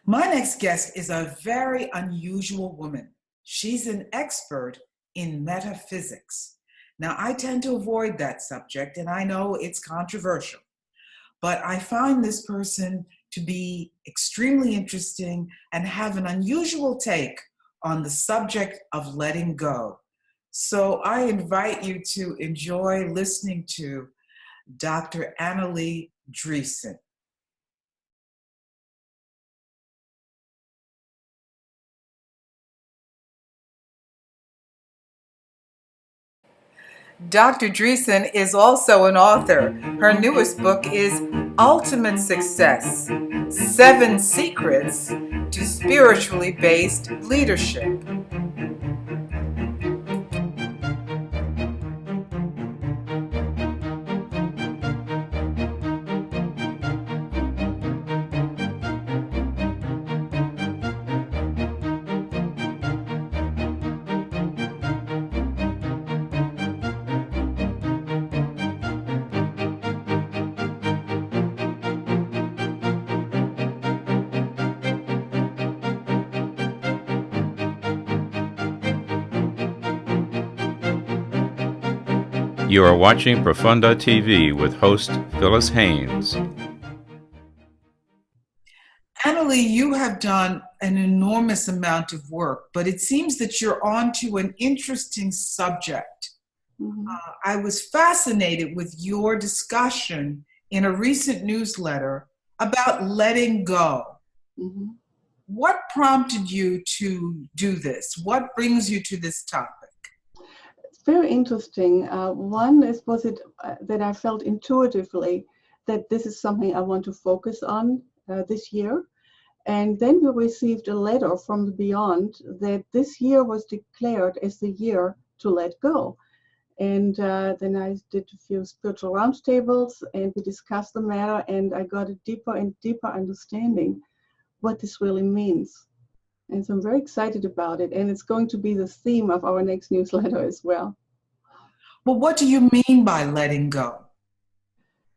My next guest is a very unusual woman. She's an expert in metaphysics. Now, I tend to avoid that subject, and I know it's controversial, but I find this person to be extremely interesting and have an unusual take on the subject of letting go. So I invite you to enjoy listening to Dr. Anneli Driessen. Dr. Driessen is also an author. Her newest book is Ultimate Success: 7 Secrets to Spiritually Based Leadership. You are watching Profonde TV with host Phyllis Haynes. Anneli, you have done an enormous amount of work, but it seems that you're on to an interesting subject. Mm-hmm. I was fascinated with your discussion in a recent newsletter about letting go. Mm-hmm. What prompted you to do this? What brings you to this topic? It's very interesting. One was it that I felt intuitively that this is something I want to focus on this year. And then we received a letter from the Beyond that this year was declared as the year to let go. And then I did a few spiritual roundtables and we discussed the matter, and I got a deeper and deeper understanding what this really means. And so I'm very excited about it. And it's going to be the theme of our next newsletter as well. Well, what do you mean by letting go?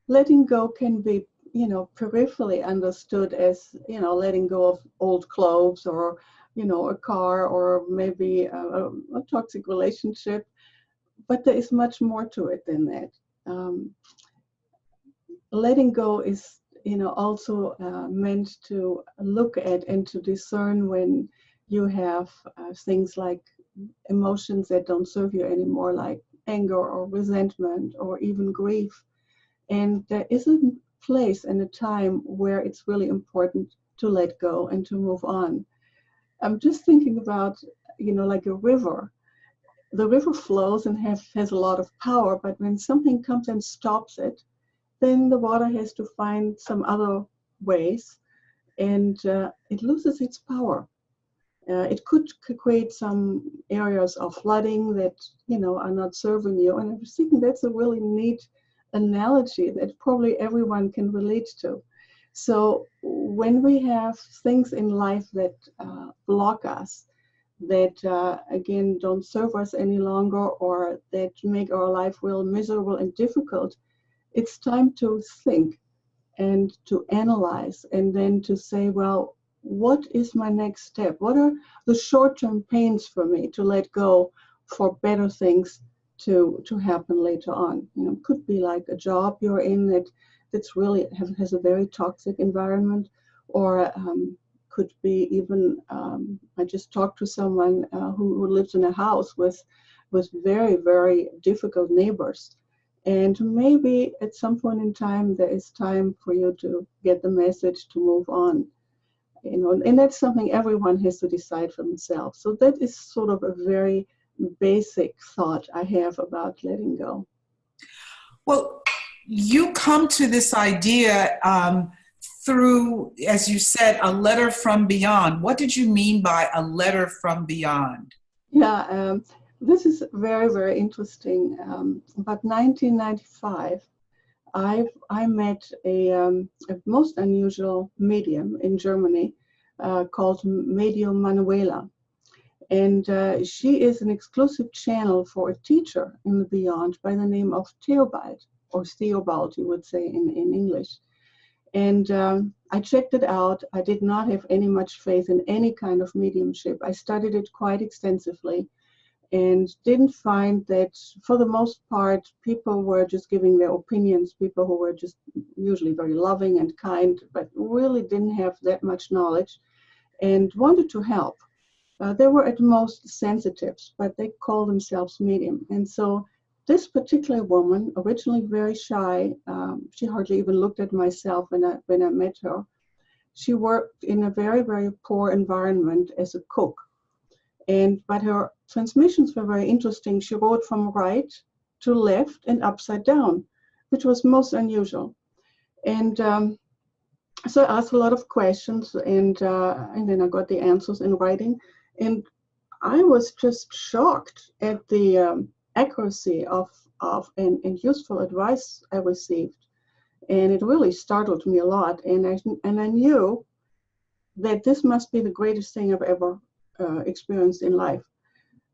Letting go can be, peripherally understood as, letting go of old clothes or, a car or maybe a toxic relationship. But there is much more to it than that. Letting go is, also meant to look at and to discern when you have things like emotions that don't serve you anymore, like anger or resentment or even grief. And there is a place and a time where it's really important to let go and to move on. I'm just thinking about, like a river. The river flows and has a lot of power, but when something comes and stops it, then the water has to find some other ways, and it loses its power. It could create some areas of flooding that, are not serving you. And I was thinking that's a really neat analogy that probably everyone can relate to. So when we have things in life that block us, that again don't serve us any longer, or that make our life real miserable and difficult, it's time to think and to analyze and then to say, well, what is my next step? What are the short-term pains for me to let go for better things to happen later on? It could be like a job you're in that's really has a very toxic environment, or could be even, I just talked to someone who lives in a house with very, very difficult neighbors. And maybe at some point in time, there is time for you to get the message to move on. And that's something everyone has to decide for themselves. So that is sort of a very basic thought I have about letting go. Well, you come to this idea through, as you said, a letter from beyond. What did you mean by a letter from beyond? Yeah, this is very, very interesting. About 1995, I met a most unusual medium in Germany called Medium Manuela. And she is an exclusive channel for a teacher in the Beyond by the name of Theobald, or Theobald, you would say in English. And I checked it out. I did not have any much faith in any kind of mediumship. I studied it quite extensively and didn't find that, for the most part, people were just giving their opinions, people who were just usually very loving and kind, but really didn't have that much knowledge and wanted to help. They were at most sensitives, but they call themselves medium. And so this particular woman, originally very shy, she hardly even looked at myself when I met her. She worked in a very, very poor environment as a cook. But her transmissions were very interesting. She wrote from right to left and upside down, which was most unusual. And so I asked a lot of questions, and then I got the answers in writing. And I was just shocked at the accuracy of and useful advice I received. And it really startled me a lot. And I knew that this must be the greatest thing I've ever experienced in life.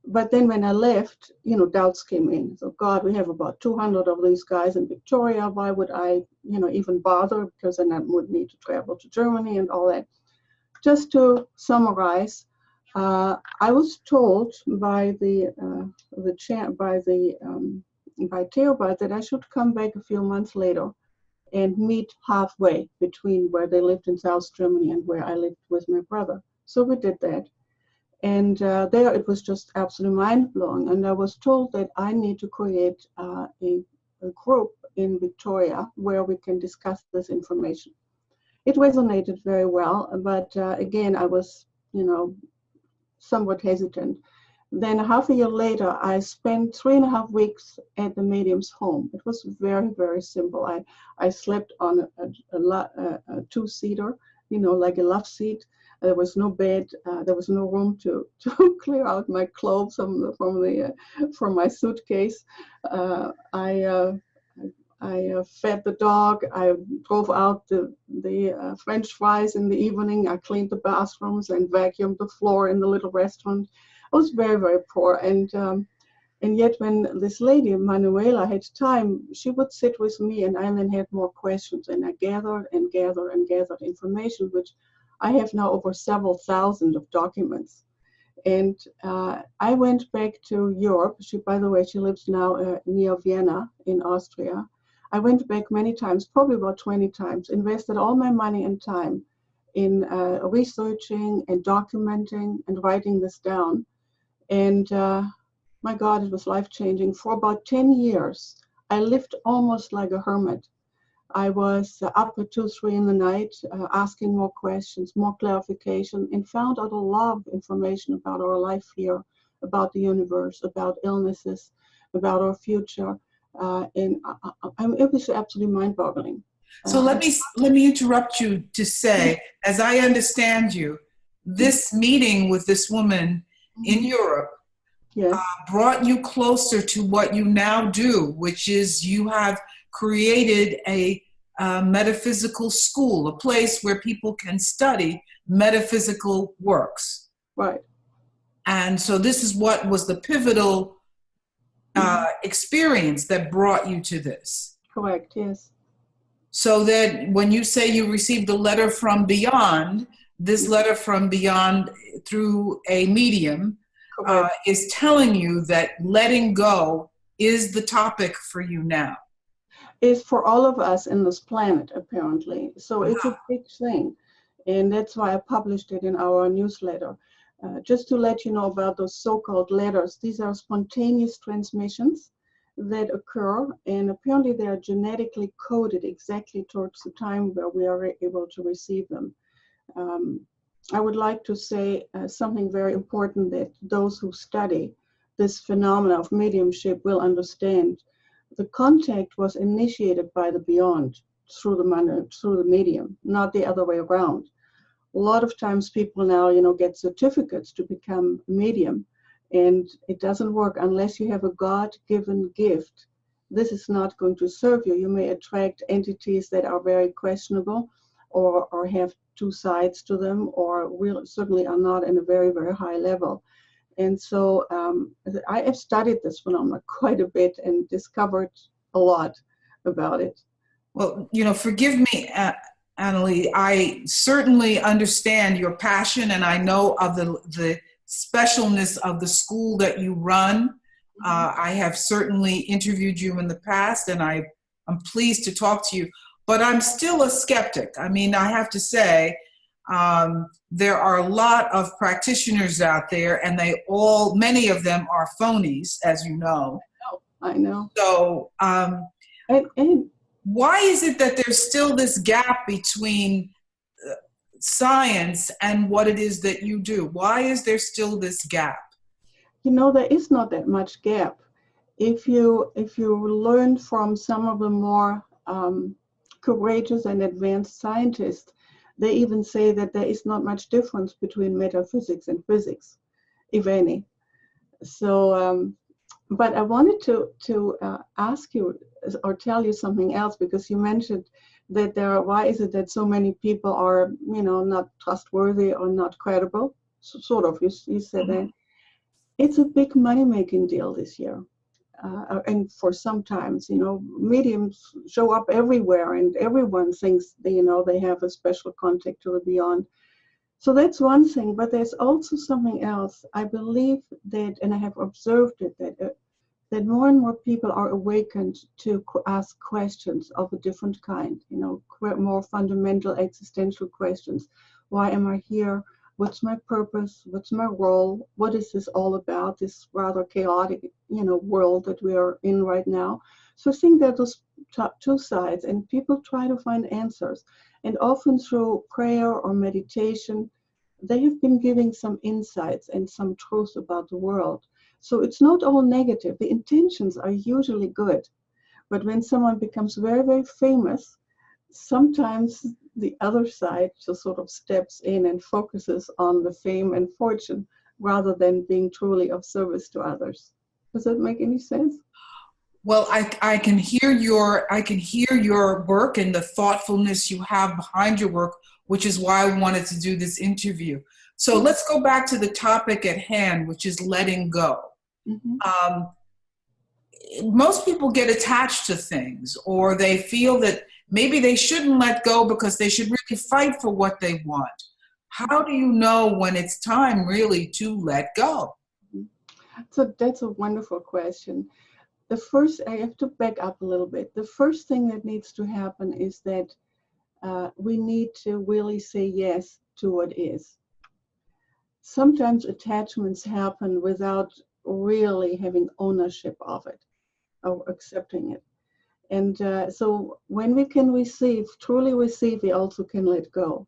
But then when I left, doubts came in. So, God, we have about 200 of these guys in Victoria. Why would I, even bother? Because then I would need to travel to Germany and all that. Just to summarize, I was told by by Theobald that I should come back a few months later and meet halfway between where they lived in South Germany and where I lived with my brother. So we did that. And there it was just absolutely mind-blowing. And I was told that I need to create a group in Victoria where we can discuss this information. It resonated very well, but again, I was, somewhat hesitant. Then half a year later, I spent 3.5 weeks at the medium's home. It was very, very simple. I slept on a two-seater, like a love seat. There was no bed. There was no room to clear out my clothes from my suitcase. I fed the dog. I drove out the French fries in the evening. I cleaned the bathrooms and vacuumed the floor in the little restaurant. I was very, very poor. And yet when this lady, Manuela, had time, she would sit with me and I then had more questions. And I gathered and gathered and gathered information, which I have now over several thousand of documents. And I went back to Europe. By the way, she lives now near Vienna in Austria. I went back many times, probably about 20 times, invested all my money and time in researching and documenting and writing this down. And my God, it was life-changing. For about 10 years, I lived almost like a hermit. I was up at 2, 3 in the night, asking more questions, more clarification, and found out a lot of information about our life here, about the universe, about illnesses, about our future. And it was absolutely mind-boggling. So let me interrupt you to say, as I understand you, this meeting with this woman in Europe brought you closer to what you now do, which is you have created a metaphysical school, a place where people can study metaphysical works. Right. And so this is what was the pivotal experience that brought you to this. Correct, yes. So that when you say you received a letter from beyond, this letter from beyond through a medium is telling you that letting go is the topic for you now. It's for all of us in this planet, apparently. So it's a big thing. And that's why I published it in our newsletter. Just to let you know about those so-called letters, these are spontaneous transmissions that occur, and apparently they are genetically coded exactly towards the time where we are able to receive them. I would like to say something very important that those who study this phenomena of mediumship will understand. The contact was initiated by the beyond through the medium, not the other way around. A lot of times people now, get certificates to become medium, and it doesn't work unless you have a God-given gift. This is not going to serve you. You may attract entities that are very questionable or have two sides to them, or certainly are not in a very, very high level. And so I have studied this phenomenon quite a bit and discovered a lot about it. Well, forgive me Anneli, I certainly understand your passion, and I know of the specialness of the school that you run. I have certainly interviewed you in the past, and I'm pleased to talk to you. But I'm still a skeptic. I mean, I have to say, there are a lot of practitioners out there, and many of them are phonies, as you know. I know. So, And why is it that there's still this gap between science and what it is that you do? Why is there still this gap? there is not that much gap. If you learn from some of the more courageous and advanced scientists, they even say that there is not much difference between metaphysics and physics, if any. So, but I wanted to ask you or tell you something else, because you mentioned that why is it that so many people are, not trustworthy or not credible? Sort of, you said that. It's a big money-making deal this year. And for sometimes, mediums show up everywhere and everyone thinks, they have a special contact to the beyond. So that's one thing, but there's also something else. I believe that, and I have observed it, that more and more people are awakened to ask questions of a different kind, more fundamental existential questions. Why am I here? What's my purpose? What's my role? What is this all about, this rather chaotic, world that we are in right now? So I think that those two sides, and people try to find answers. And often through prayer or meditation, they have been giving some insights and some truth about the world. So it's not all negative. The intentions are usually good. But when someone becomes very, very famous, sometimes the other side just sort of steps in and focuses on the fame and fortune rather than being truly of service to others. Does that make any sense? Well, I can hear your work and the thoughtfulness you have behind your work, which is why I wanted to do this interview. So let's go back to the topic at hand, which is letting go. Mm-hmm. Most people get attached to things, or they feel that maybe they shouldn't let go because they should really fight for what they want. How do you know when it's time really to let go? So that's a wonderful question. The first, I have to back up a little bit. The first thing that needs to happen is that we need to really say yes to what is. Sometimes attachments happen without really having ownership of it or accepting it. And so when we can truly receive, we also can let go.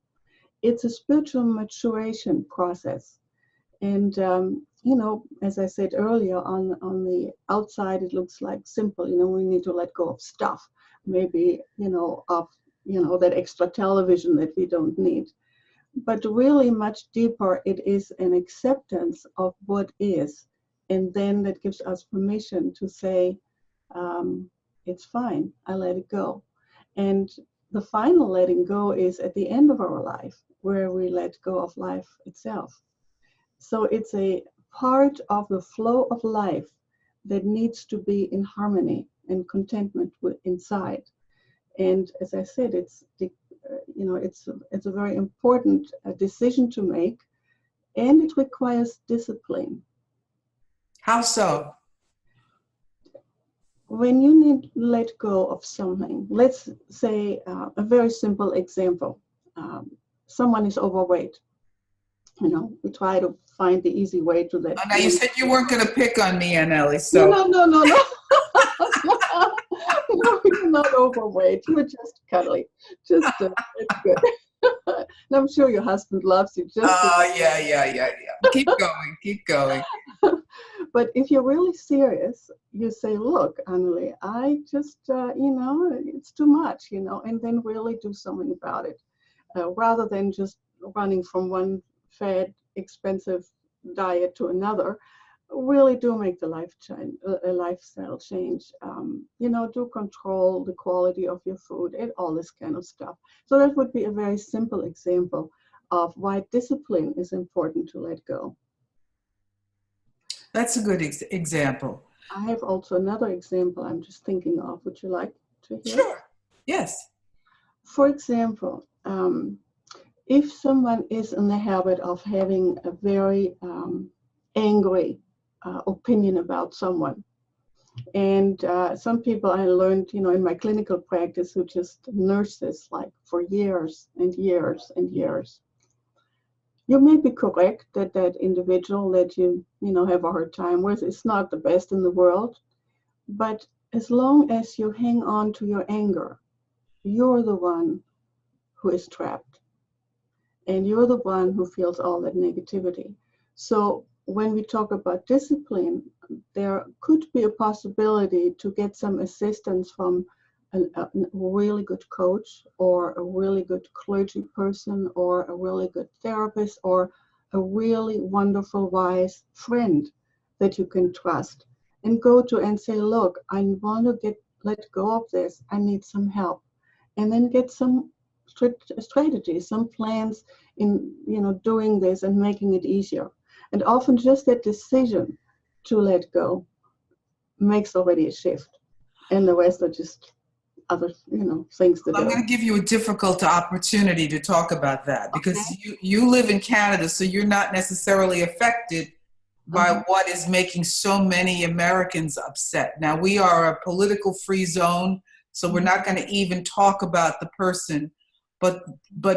It's a spiritual maturation process. And, as I said earlier, on the outside, it looks like simple. We need to let go of stuff, maybe, of, that extra television that we don't need. But really much deeper, it is an acceptance of what is. And then that gives us permission to say, it's fine, I let it go. And the final letting go is at the end of our life, where we let go of life itself. So it's a part of the flow of life that needs to be in harmony and contentment with inside. And as I said, it's a very important decision to make, and it requires discipline. How so? When you need to let go of something, let's say a very simple example. Someone is overweight. We try to find the easy way to let go. Now, you said you weren't going to pick on me, Anneli. So. No. No, you're not overweight. You're just cuddly. It's good. And I'm sure your husband loves you. Yeah. Keep going. But if you're really serious, you say, look, Anneli, I just, it's too much, and then really do something about it. Rather than just running from one fad, expensive diet to another, really do make the lifestyle change. Do control the quality of your food and all this kind of stuff. So that would be a very simple example of why discipline is important to let go. That's a good example. I have also another example I'm just thinking of. Would you like to hear? Sure. Yes. For example, Um, if someone is in the habit of having a very angry opinion about someone, and some people I learned, in my clinical practice who just nurse this like for years and years and years. You may be correct that that individual that you have a hard time with is not the best in the world, but as long as you hang on to your anger, you're the one who is trapped, and you're the one who feels all that negativity. So when we talk about discipline, there could be a possibility to get some assistance from a really good coach or a really good clergy person or a really good therapist or a really wonderful, wise friend that you can trust and go to and say, look, I want to let go of this. I need some help. And then get some strategies, some plans in doing this and making it easier. And often just that decision to let go makes already a shift. And the rest are just other things to do. I'm going to give you a difficult opportunity to talk about that because you live in Canada, so you're not necessarily affected by what is making so many Americans upset. Now, we are a political free zone, so we're not going to even talk about the person, but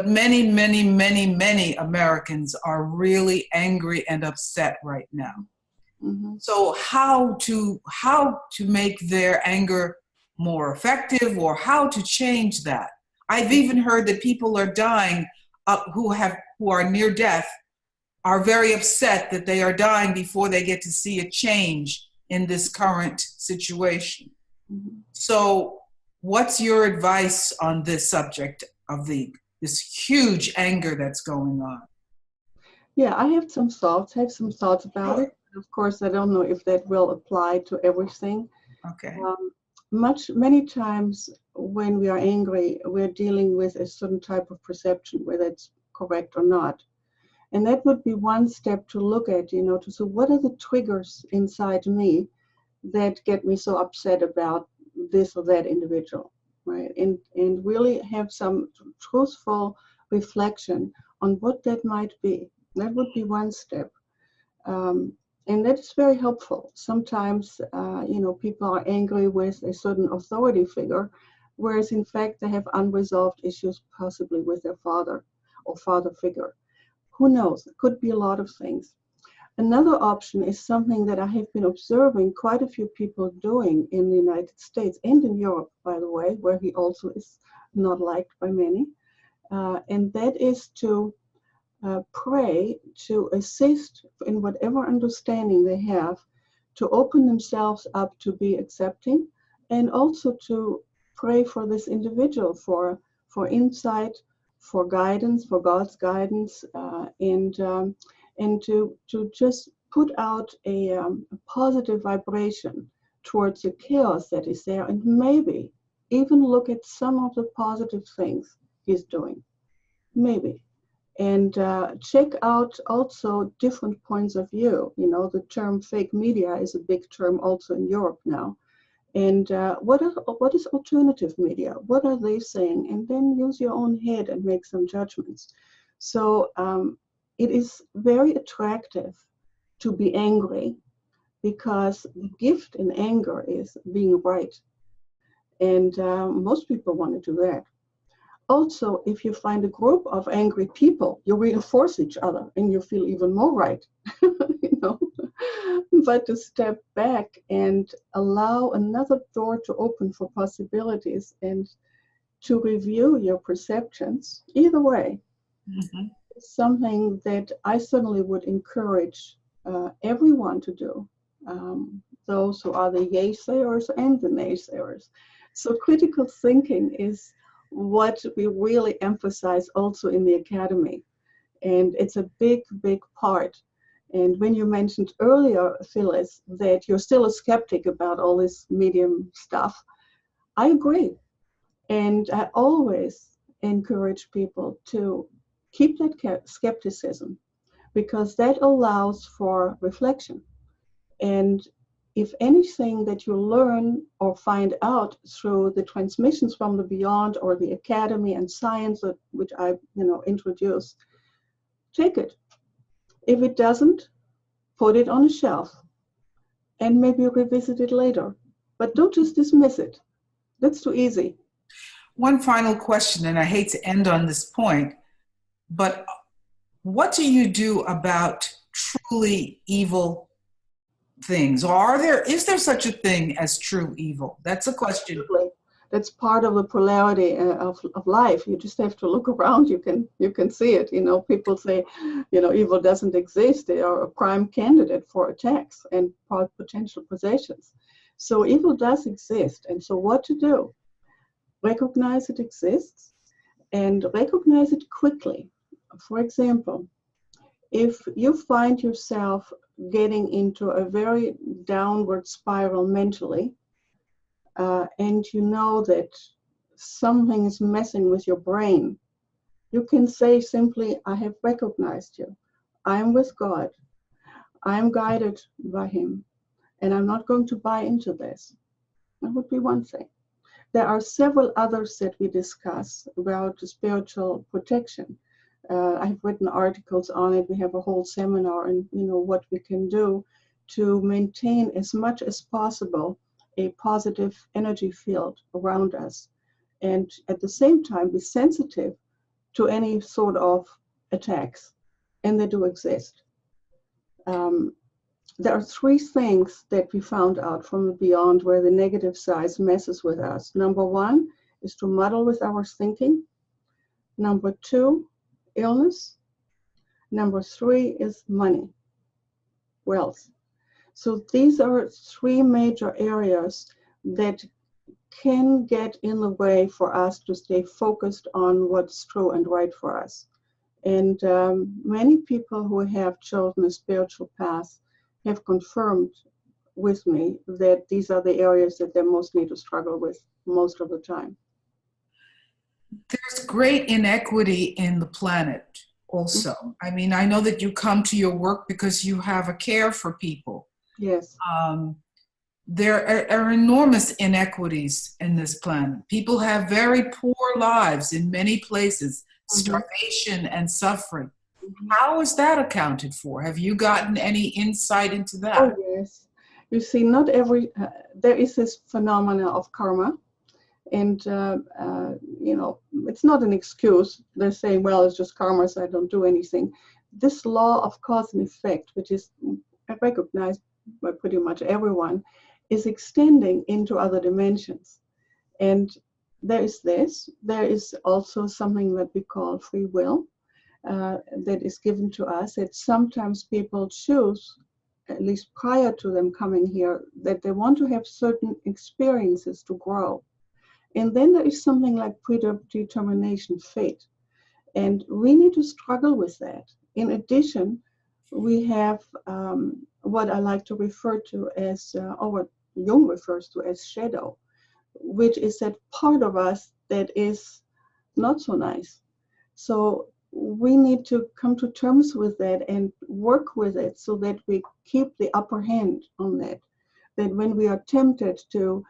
many, many, many, many Americans are really angry and upset right now. So how to make their anger more effective, or how to change that? I've even heard that people are dying who are near death are very upset that they are dying before they get to see a change in this current situation. So what's your advice on this subject of this huge anger that's going on? Yeah, I have some thoughts about it. Of course, I don't know if that will apply to everything. Okay. Many times when we are angry, we're dealing with a certain type of perception, whether it's correct or not. And that would be one step to look at, to see what are the triggers inside me that get me so upset about this or that individual, right? And really have some truthful reflection on what that might be. That would be one step. And that is very helpful. Sometimes, people are angry with a certain authority figure, whereas in fact they have unresolved issues possibly with their father or father figure. Who knows? It could be a lot of things. Another option is something that I have been observing quite a few people doing in the United States and in Europe, by the way, where he also is not liked by many. And that is to pray, to assist in whatever understanding they have, to open themselves up to be accepting, and also to pray for this individual for insight, for guidance, for God's guidance, and to just put out a positive vibration towards the chaos that is there, and maybe even look at some of the positive things he's doing, maybe. And check out also different points of view. The term fake media is a big term also in Europe now. And what is alternative media? What are they saying? And then use your own head and make some judgments. So it is very attractive to be angry, because the gift in anger is being right. And most people want to do that. Also, if you find a group of angry people, you reinforce each other and you feel even more right, But to step back and allow another door to open for possibilities and to review your perceptions, either way, is something that I certainly would encourage everyone to do, those who are the yay-sayers and the naysayers. So critical thinking is what we really emphasize also in the academy. And it's a big, big part. And when you mentioned earlier, Phyllis, that you're still a skeptic about all this medium stuff, I agree. And I always encourage people to keep that skepticism, because that allows for reflection. And if anything that you learn or find out through the transmissions from the beyond or the academy and science, which I introduce, take it. If it doesn't, put it on a shelf and maybe revisit it later. But don't just dismiss it. That's too easy. One final question, and I hate to end on this point, but what do you do about truly evil things? Or is there such a thing as true evil? That's a question. Absolutely. That's part of the polarity of life. You just have to look around. You can see it. People say, evil doesn't exist. They are a prime candidate for attacks and potential possessions. So evil does exist. And so what to do? Recognize it exists and recognize it quickly. For example, if you find yourself getting into a very downward spiral mentally, and you know that something is messing with your brain, you can say simply, I have recognized you. I am with God. I am guided by Him, and I'm not going to buy into this. That would be one thing. There are several others that we discuss about spiritual protection. I've written articles on it. We have a whole seminar on what we can do to maintain as much as possible a positive energy field around us, and at the same time be sensitive to any sort of attacks, and they do exist. There are three things that we found out from the beyond where the negative side messes with us. Number one is to muddle with our thinking. Number two, illness. Number three is money, wealth. So these are three major areas that can get in the way for us to stay focused on what's true and right for us. And many people who have chosen a spiritual path have confirmed with me that these are the areas that they most need to struggle with most of the time. There's great inequity in the planet also. Mm-hmm. I mean, I know that you come to your work because you have a care for people. Yes. There are enormous inequities in this planet. People have very poor lives in many places, starvation and suffering. How is that accounted for? Have you gotten any insight into that? Oh, yes. You see, not every, there is this phenomena of karma. And, it's not an excuse. They're saying, well, it's just karma, so I don't do anything. This law of cause and effect, which is recognized by pretty much everyone, is extending into other dimensions. And there is this. There is also something that we call free will. That is given to us, that sometimes people choose, at least prior to them coming here, that they want to have certain experiences to grow. And then there is something like predetermination, fate. And we need to struggle with that. In addition, we have what I like to refer to as, or what Jung refers to as shadow, which is that part of us that is not so nice. So we need to come to terms with that and work with it so that we keep the upper hand on that. That when we are tempted to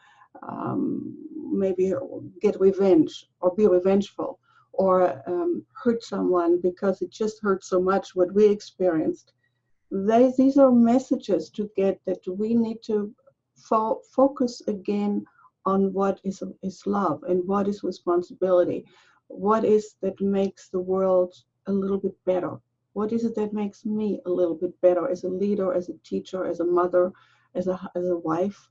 maybe get revenge or be revengeful or hurt someone because it just hurt so much what we experienced, these are messages to get that we need to focus again on what is love and what is responsibility. What is that makes the world a little bit better? What is it that makes me a little bit better as a leader, as a teacher, as a mother, as a wife?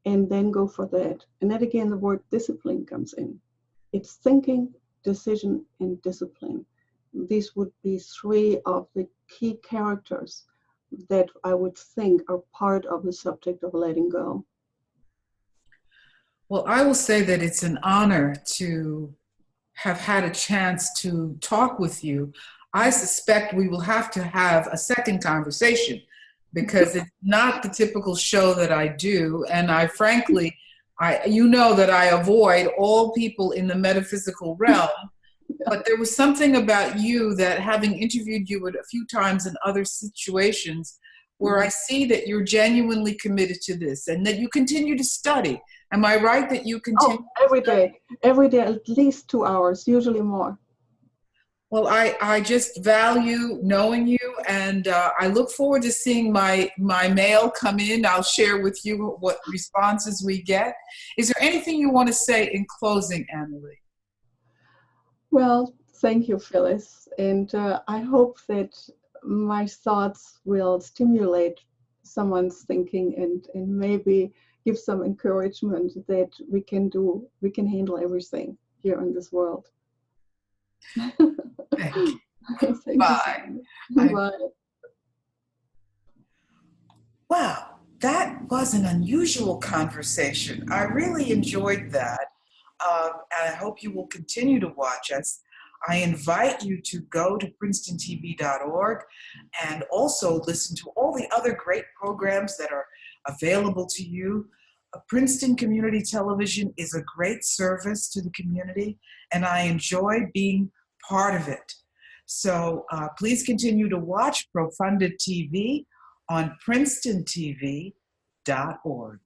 And then go for that. And then again, the word discipline comes in. It's thinking, decision, and discipline. These would be three of the key characters that I would think are part of the subject of letting go. Well, I will say that it's an honor to have had a chance to talk with you. I suspect we will have to have a second conversation because it's not the typical show that I do. And I frankly, that I avoid all people in the metaphysical realm, but there was something about you that, having interviewed you a few times in other situations, where I see that you're genuinely committed to this and that you continue to study. Am I right that you continue? Oh, every day, at least 2 hours, usually more. Well, I just value knowing you, and I look forward to seeing my mail come in. I'll share with you what responses we get. Is there anything you want to say in closing, Anneli? Well, thank you, Phyllis. And I hope that my thoughts will stimulate someone's thinking and maybe give some encouragement that we can handle everything here in this world. Thank you. Thank Bye. you. Bye. Wow, that was an unusual conversation. I really enjoyed that. And I hope you will continue to watch us. I invite you to go to princetontv.org and also listen to all the other great programs that are available to you. Princeton Community Television is a great service to the community, and I enjoy being part of it. So please continue to watch Profonde TV on princetontv.org.